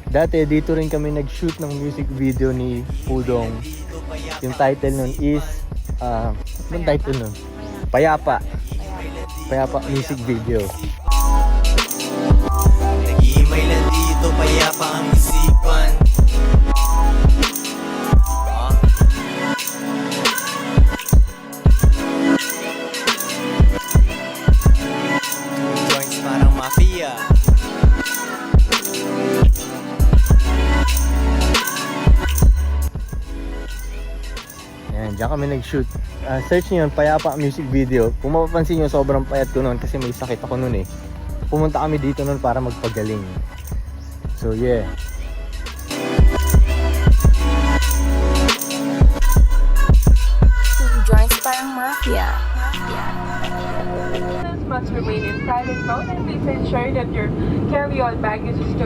Dati dito rin kami nag-shoot ng music video ni Pudong. Yung title nun is, anong title nun? Payapa. Payapa music video. Nag-iimay lang dito, payapa ang isipan. Joints parang mafia. Yan, diyan kami nag-shoot. Search nyo yun, Payapa music video. Kung mapapansin nyo, sobrang payat ko noon kasi may sakit ako noon eh. Pumunta kami dito noon para magpagaling. So yeah. Joints parang mafia. Must remain in silent mode and please ensure that your carry-on bag is stored